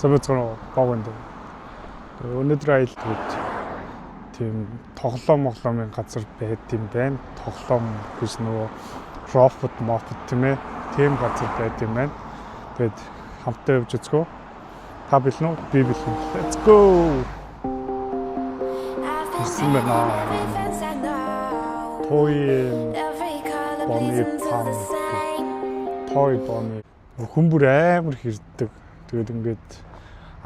Собоцгоо богонд. Өнөөдөр айлтгууд тийм тоглоомын газар байд юм байна. Тоглоом гэж нөгөө робот тийм ээ. Тийм газар байд юм байна. Тэгэд хамтдаа явж үзгөө. Та билнэ үү? Би билнэ. Let's go. Ирсэн байна. Той боны хүмүүр амар хэрдэг. Тэгээд ингээд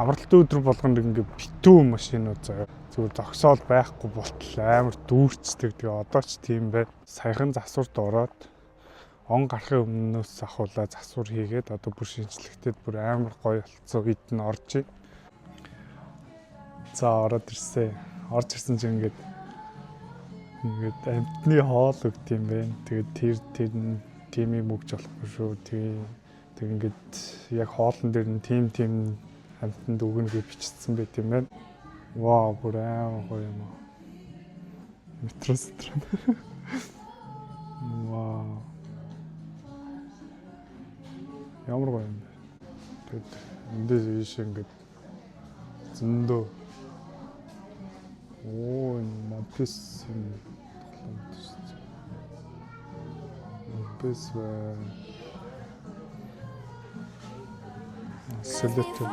амралтын өдөр болгонд ингээд битүү машинууд заяа. Зүгээр зогсоол байхгүй болтол амар дүүрцдэг. Тэгээ одоо ч тийм байна. Саяхан засварт ороод он гарахын өмнөөс ахуулаа засвар хийгээд одоо бүр шинжлэхтэд бүр амар гоё болцсон үед нь орж. За ороод ирсэн. Орж ирсэн чинь ингээд амтны хоол өгд юм байна. Тэгээд тэр тимийг мөгж болохгүй шүү. Тэг ингээд яг хоолн дээр нь тим амтнд өгнө гэж бичсэн байт юм байна. Вау, бүр амар гоё юм аа. Метрос. Вау. Ямар гоё юм бэ. Тэгэд эндээс ийш ингээд зөндөө. Оо, мапис юм тоглоом шүү дээ. Мапис Солиотой.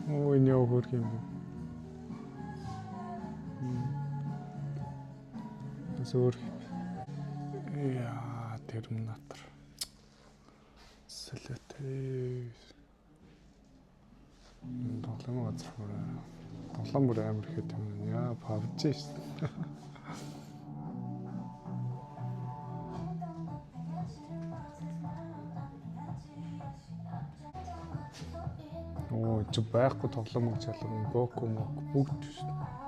Ой, не өгөх юм. Зөөр. Яа, терминатор. Солиотой. Тоглоом газар хүрээ. Тоглоом бүр амар ихэд юм. Яа, PUBG шүү дээ. Оо, чи байхгүй тоглоом гэж ялган Goku бүгд шүү дээ.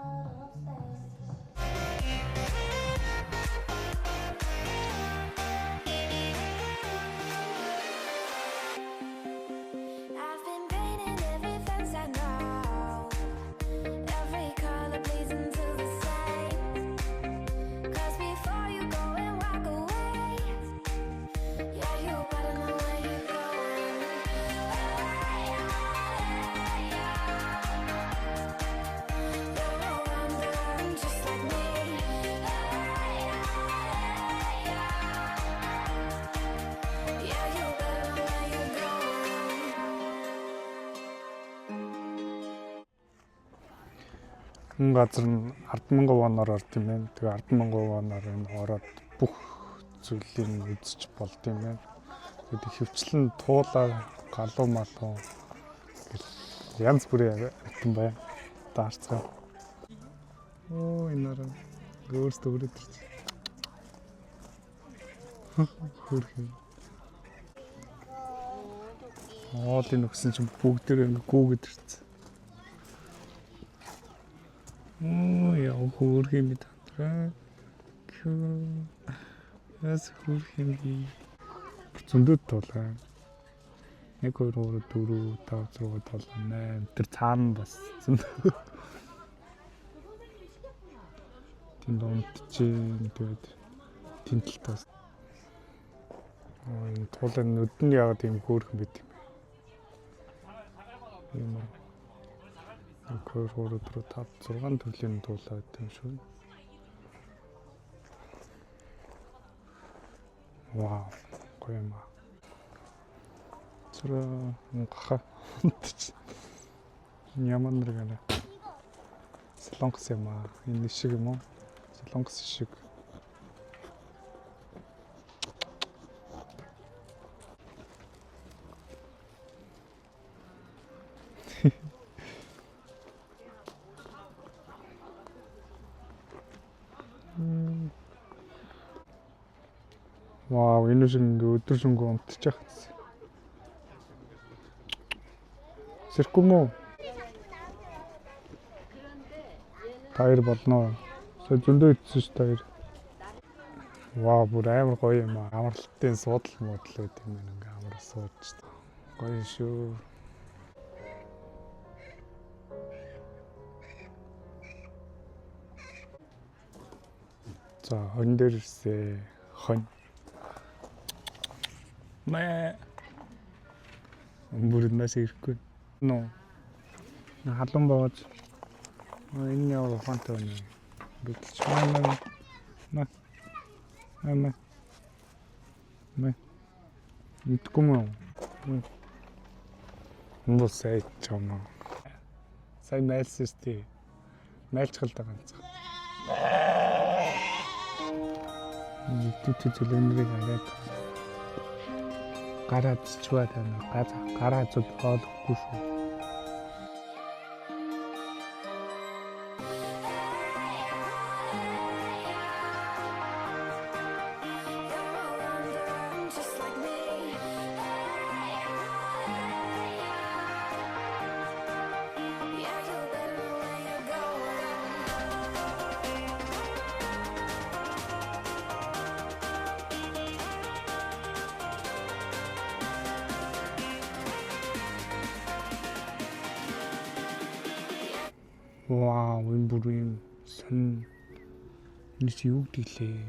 Энэ газар нь 10,000 воноор орд юм байна. Тэгээ 10,000 воноор энэ ороод бүх зүйлийг үзэж болд юм байна. Тэгээд хөвчлэн туулаа галуу малуу янз бүрийн амтан байна. Даарцгаа. Оо энэ нараа өөртөө өрөөд ирж. Хөрхөө. Хоолыг өгсөн чинь бүгдээр ингэ гүүгээд ирсэн. Оо яа хөрх юм татраа. Яс хөрх юм би. Зөндөд тулаа. 1 2 3 4 5 6 7 8 тэр цаана бас зөндөө. Тэнд унтчихээн тэгээд тэнтэл тас. Энэ тулын нүдэн яагаад юм хөөрхөн байт юм. Юм. 1 2 3 4 5 6 төрлийн туулаа байт юм шүү. Вау. Гоё юм аа. Цэра гахаа. Ямар нэргэнэ. Солонгос юм аа. Энэ шиг юм уу? Солонгос шиг. Манай шиг ингээ өдөр шөнөгүй унтчих. Сэрхгүй мүү? Таяр болно. Зөндөө идсэн ш таяр. Вау, бүр амар гоё юм аа. Амралтын суудал модал гэдэг юм байна. Ингээ амар сууж. Гоё шүү. За, хонь дээр ирсээ. Хонь. Мэ. Бүрнээс ирэхгүй. Нөө. Халуун бооз. Энэ яа ухаантай байна. Бэлч маа. Мэ. Идгүй мөө. Мусай чамаа. Сайн майлс тий. Майлчхал да ганц. Түтэ зөлөнрийг хараад гараад чваа тана гараа зүд олохгүй шүү. Вау, энэ бүрийн сон нэг юу гэлээ.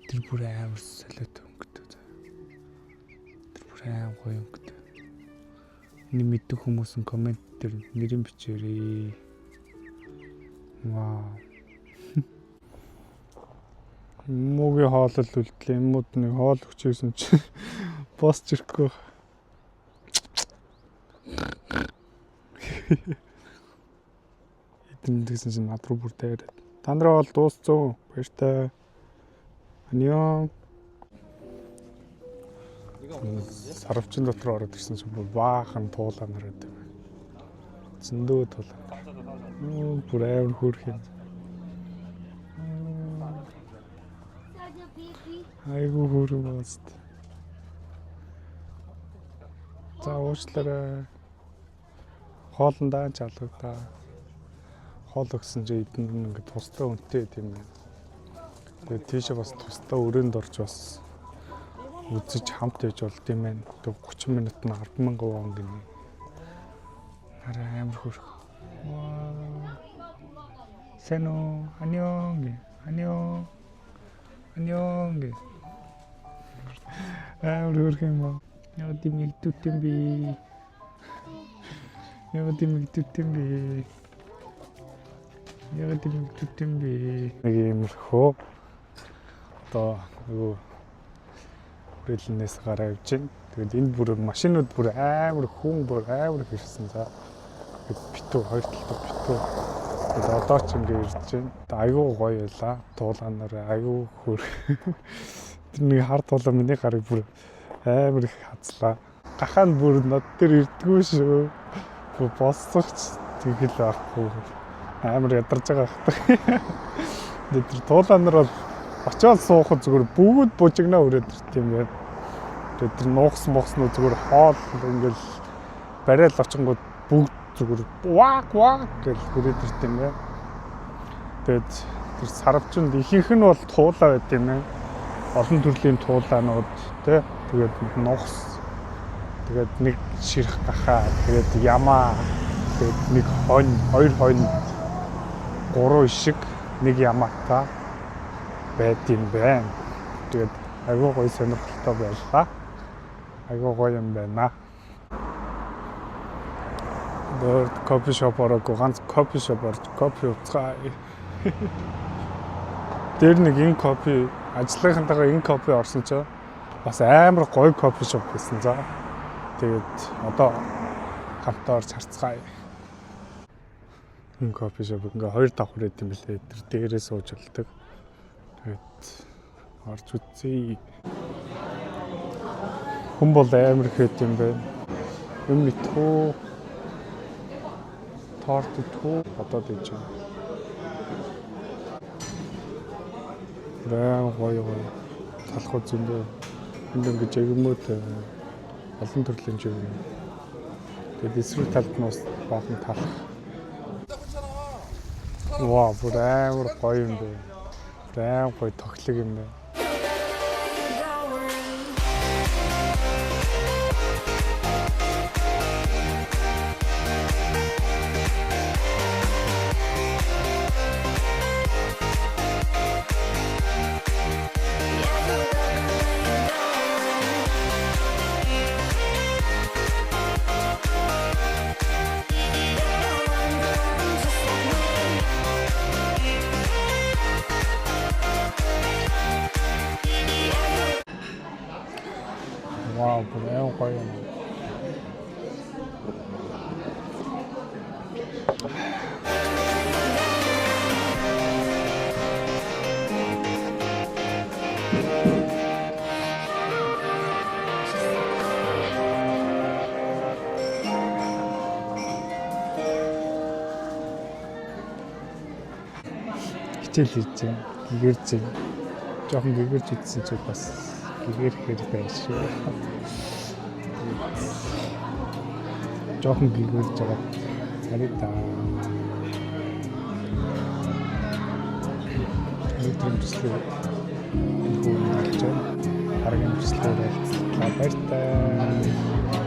Тэр бүр амар солиот өнгөтэй. Тэр бүр амар гоё өнгөтэй. Энийг мэддэг хүмүүс нь коммент дээр нэрийн бичээрэй. Вау. Мөгийн хоолол үлдлээ. Юмуд нэг хоол өгчээсэн чи босч ирэхгүй. Тэмдэгсэн чинь над руу бүр дайраад. Та нараа бол дууссан. Баяртай. Аньян. Сарвчин дотор ороод ирсэн чинь бүр баахан туулаа нараад байна. Зөндөө туулаа. Бүр амар хөөрх юм. Айгу хөөрх баст. За уучлаарай. Хоолндаа чалгадаа. Хоол өгсөн чи эдэнд ингээд тусдаа үнэтэй тийм байна. Тэгээд тийшээ бас тусдаа өрөөнд орж бас үзэж хамт байж болд юм байна. Тэгээд 30 минут нь 10,000 вон гинэ. Хараа амар хөрх. Сэно 안녕. 안녕. 안녕. Амар хөрх юм. Яа димиг түтэмби. Яа димиг түтэмби. Яг тийм би нэг юмрхөө одоо нөгөө хүрээлнээс гараа явж байна. Тэгээд энэ бүр машинууд бүр амар хүн бүр амар хэрсэн за. Тэгээд битүү хоёр талд битүү. Тэгээд одоо ч ингэ ирж байна. Айгуу гоё байлаа. Туулаанаар айгуу хөр. Тэр нэг хар туулаа миний гарыг бүр амар их хазлаа. Гахаан бүр над дээр ирдгүү шүү. Бүр боссогч тэгэл байхгүй. Амар ядарч байгаа хэрэг. Тэр туулаанаар бол очоод суухад зүгээр бүгд бужигнаа өрөөд ирт юм байна. Тэр нуухсан мохсноо зүгээр хоол ингээл барайл очингууд бүгд зүгээр вак гэж хүрээд ирт юм байна. Тэгээд тэр сарвчинд ихэнх нь бол туулаа байт юм байна. Олон төрлийн туулаанууд тий. Тэгээд нуухс. Тэгээд нэг ширх гахаа, тэгээд ямаа, тэгээд нэг хонь, хоёр хонь 3 ишиг нэг ямаатай байт юм байна. Тэгээд айгуу гоё сонирхолтой байлаа. Айгуу гоё юм байна. Дөрөв кофе шоп орог ганц кофе шоп орж кофе уцгаа. Тэр нэг энэ кофе ажлынхантайгаа энэ кофе орсон ч бас амар гоё кофе шоп байсан за. Тэгээд одоо хамтаа орж харцгаая. Энэ кофе шоп ингээ хоёр давхар байт юм билээ. Тэр дээрээ сууж болдог. Тэгээд орж үзье. Хүн бол амар хэд юм бэ? Юм мэдхүү. Торт идхүү. Одоо дэж байна. Баа гоё. Талхуу зөндөө. Энд ингэж эгмүүд олон төрлийн жиг юм. Тэгээд эсрэг талд нь бас баахан талах. Вау, бүр амар гоё юм бэ. Амар гоё тоглог юм бэ. Вау, бүр амар гоё юм. Хичээл хийж байна. Гэгэрж байна. Жохон гэгэрж идсэн ч бас гэгэрхээр байж шүү. Жохон гэгэрж байгаа. Царитаа. Өдрөмжлөө энэ хүн болж байна. Харин өмчлөлөөр байлаа. Баяртай.